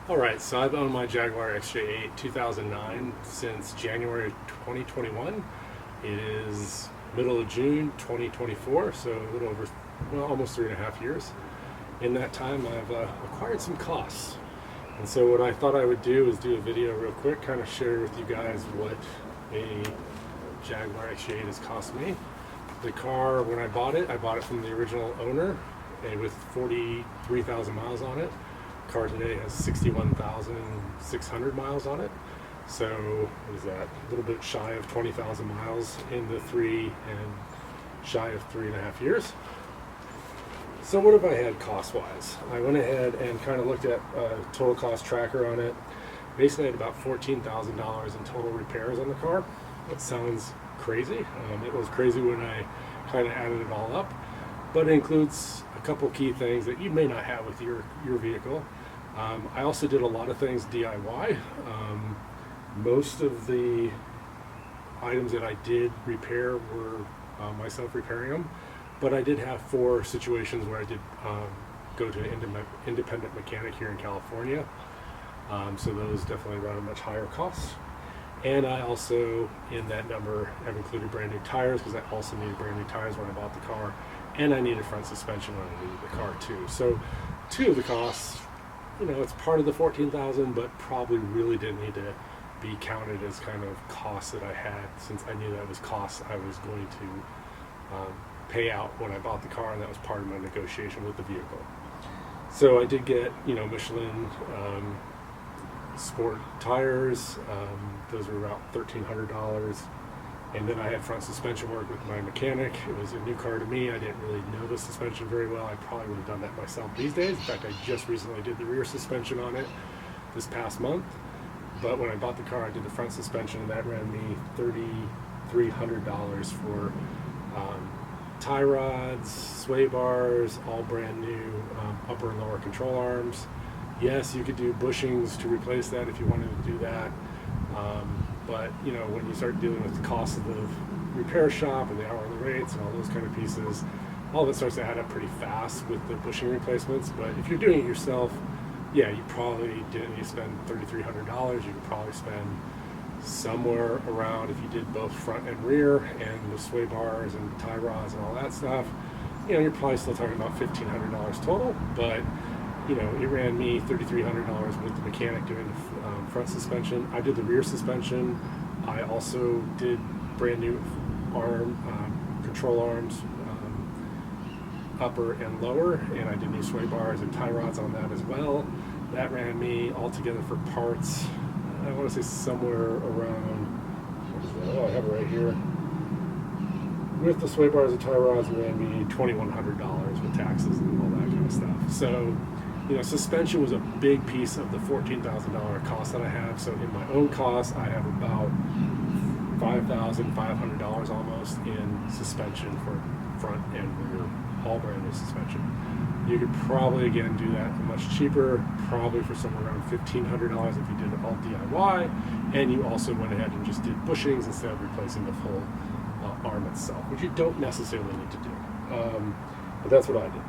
Alright, so I've owned my Jaguar XJ8 2009 since January 2021. It is middle of June 2024, so a little over, well, almost 3.5 years. In that time, I've acquired some costs. And so what I thought I would do is do a video real quick, kind of share with you guys what a Jaguar XJ8 has cost me. The car, when I bought it from the original owner with 43,000 miles on it. Car today has 61,600 miles on it. So what is that? A little bit shy of 20,000 miles in the shy of 3.5 years. So what have I had cost-wise? I went ahead and kind of looked at a total cost tracker on it. Basically, I had about $14,000 in total repairs on the car. That sounds crazy. It was crazy when I kind of added it all up, but it includes a couple key things that you may not have with your vehicle. I also did a lot of things DIY. Most of the items that I did repair were myself repairing them, but I did have 4 situations where I did go to an independent mechanic here in California. So those definitely run a much higher cost. And I also, in that number, have included brand new tires, because I also needed brand new tires when I bought the car, and I needed front suspension when I needed the car too. So 2 of the costs, it's part of the 14,000, but probably really didn't need to be counted as kind of costs that I had, since I knew that was costs I was going to pay out when I bought the car, and that was part of my negotiation with the vehicle. So I did get, Michelin sport tires. Those were about $1,300. And then I had front suspension work with my mechanic. It was a new car to me. I didn't really know the suspension very well. I probably would have done that myself these days. In fact, I just recently did the rear suspension on it this past month. But when I bought the car, I did the front suspension, and that ran me $3,300 for tie rods, sway bars, all brand new upper and lower control arms. Yes, you could do bushings to replace that if you wanted to do that. But when you start dealing with the cost of the repair shop and the hourly rates and all those kind of pieces, all of it starts to add up pretty fast with the bushing replacements. But if you're doing it yourself, yeah, you probably didn't need to spend $3,300. You could probably spend somewhere around, if you did both front and rear and the sway bars and tie rods and all that stuff, you're probably still talking about $1,500 total. But it ran me $3,300 with the mechanic doing the front suspension. I did the rear suspension. I also did brand new control arms, upper and lower, and I did new sway bars and tie rods on that as well. That ran me altogether for parts, I want to say somewhere around, what is that? Oh, I have it right here. With the sway bars and tie rods, it ran me $2,100 with taxes and all that kind of stuff. So suspension was a big piece of the $14,000 cost that I have. So in my own cost, I have about $5,500 almost in suspension for front and rear, all brand new suspension. You could probably, again, do that much cheaper, probably for somewhere around $1,500 if you did it all DIY, and you also went ahead and just did bushings instead of replacing the full arm itself, which you don't necessarily need to do. But that's what I did.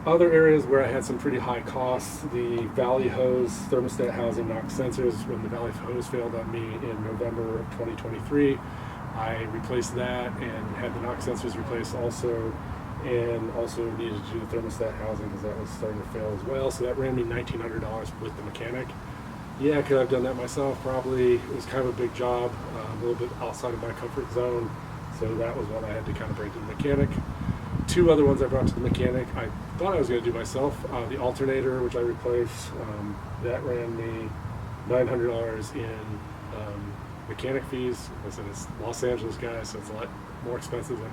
Other areas where I had some pretty high costs, the Valley hose thermostat housing knock sensors. When the Valley hose failed on me in November of 2023, I replaced that and had the knock sensors replaced also, and also needed to do the thermostat housing because that was starting to fail as well. So that ran me $1,900 with the mechanic. Yeah, could I have done that myself? Probably. It was kind of a big job, a little bit outside of my comfort zone. So that was what I had to kind of bring to the mechanic. 2 other ones I brought to the mechanic, I thought I was going to do myself. The alternator, which I replaced, that ran me $900 in mechanic fees. I said it's Los Angeles, guys, so it's a lot more expensive than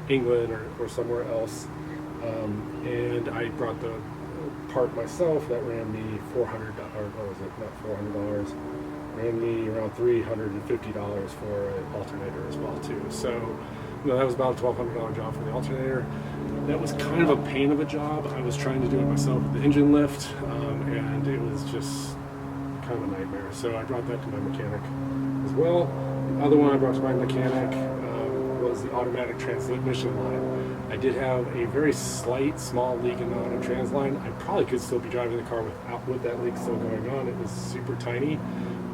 England or somewhere else. And I brought the part myself. That ran me $400, or what was it? Not $400. Ran me around $350 for an alternator as well too. So that was about a $1,200 job for the alternator. That was kind of a pain of a job. I was trying to do it myself with the engine lift, and it was just kind of a nightmare. So I brought that to my mechanic as well. The other one I brought to my mechanic was the automatic transmission line. I did have a very slight, small leak in the auto trans line. I probably could still be driving the car with that leak still going on. It was super tiny,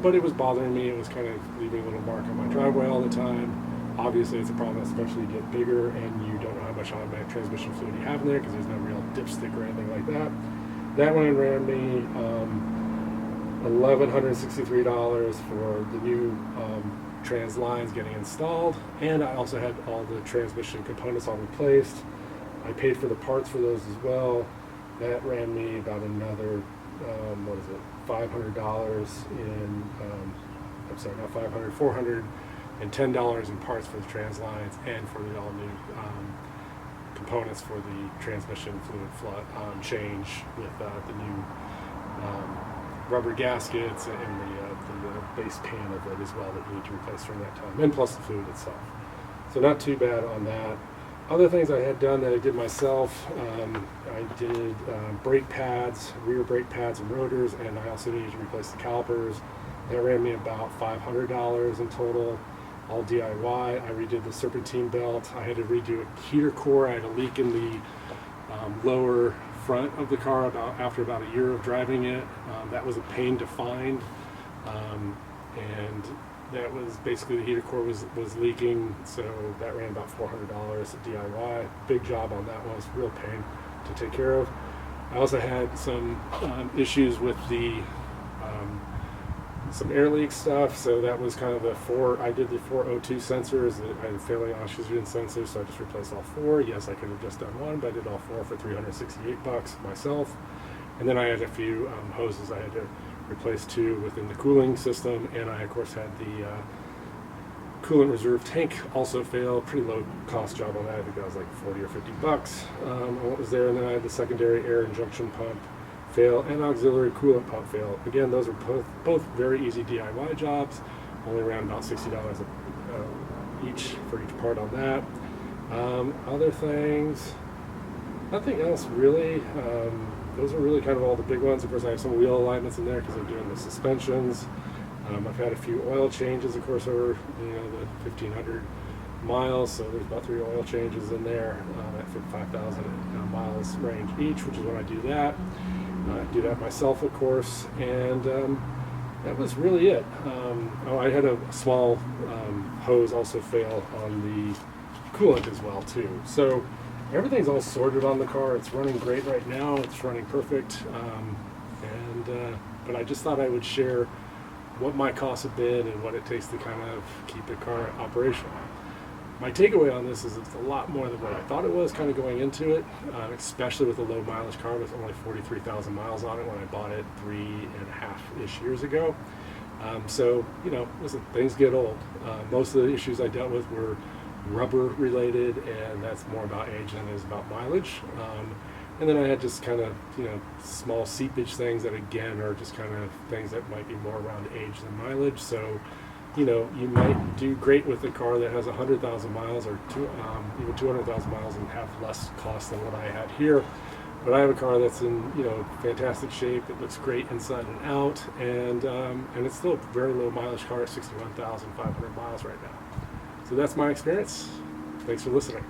but it was bothering me. It was kind of leaving a little mark on my driveway all the time. Obviously, it's a problem, especially you get bigger and you don't know how much automatic transmission fluid you have in there because there's no real dipstick or anything like that. That one ran me $1,163 for the new trans lines getting installed, and I also had all the transmission components all replaced. I paid for the parts for those as well. That ran me about another $500 in I'm sorry, not 500, $410 in parts for the trans lines and for the all new components for the transmission fluid change with the new rubber gaskets and the base pan of it as well that you need to replace during that time, and plus the fluid itself. So not too bad on that. Other things I had done that I did myself, I did brake pads, rear brake pads and rotors, and I also needed to replace the calipers. That ran me about $500 in total, all DIY. I redid the serpentine belt. I had to redo a heater core. I had a leak in the lower front of the car after about a year of driving it. That was a pain to find, and that was basically the heater core was leaking, so that ran about $400 at DIY. Big job on that one. It was a real pain to take care of. I also had some issues with the some air leak stuff, so that was kind of I did the 4 O2 sensors. I had failing oxygen sensors, so I just replaced all 4. Yes, I could have just done one, but I did all 4 for $368 myself. And then I had a few hoses I had to replace 2 within the cooling system, and I of course had the coolant reserve tank also fail. Pretty low cost job on that. I think that was like 40 or $50 on what was there. And then I had the secondary air injection pump fail and auxiliary coolant pump fail. Again, those are both very easy DIY jobs, only around about $60 each for each part on that. Other things, nothing else really. Those are really kind of all the big ones. Of course, I have some wheel alignments in there because I'm doing the suspensions. I've had a few oil changes, of course, over the 1,500 miles, so there's about 3 oil changes in there at 5,000 miles range each, which is when I do that. I do that myself, of course, and that was really it. I had a small hose also fail on the coolant as well too. So everything's all sorted on the car. It's running great right now. It's running perfect. But I just thought I would share what my costs have been and what it takes to kind of keep the car operational. My takeaway on this is it's a lot more than what I thought it was kind of going into it, especially with a low mileage car with only 43,000 miles on it when I bought it 3.5-ish years ago. So, listen, things get old. Most of the issues I dealt with were rubber related, and that's more about age than it is about mileage. And then I had just kind of, small seepage things that again are just kind of things that might be more around age than mileage. So, you might do great with a car that has 100,000 miles or even 200,000 miles and have less cost than what I had here. But I have a car that's in, fantastic shape. It looks great inside and out, and it's still a very low mileage car at 61,500 miles right now. So that's my experience. Thanks for listening.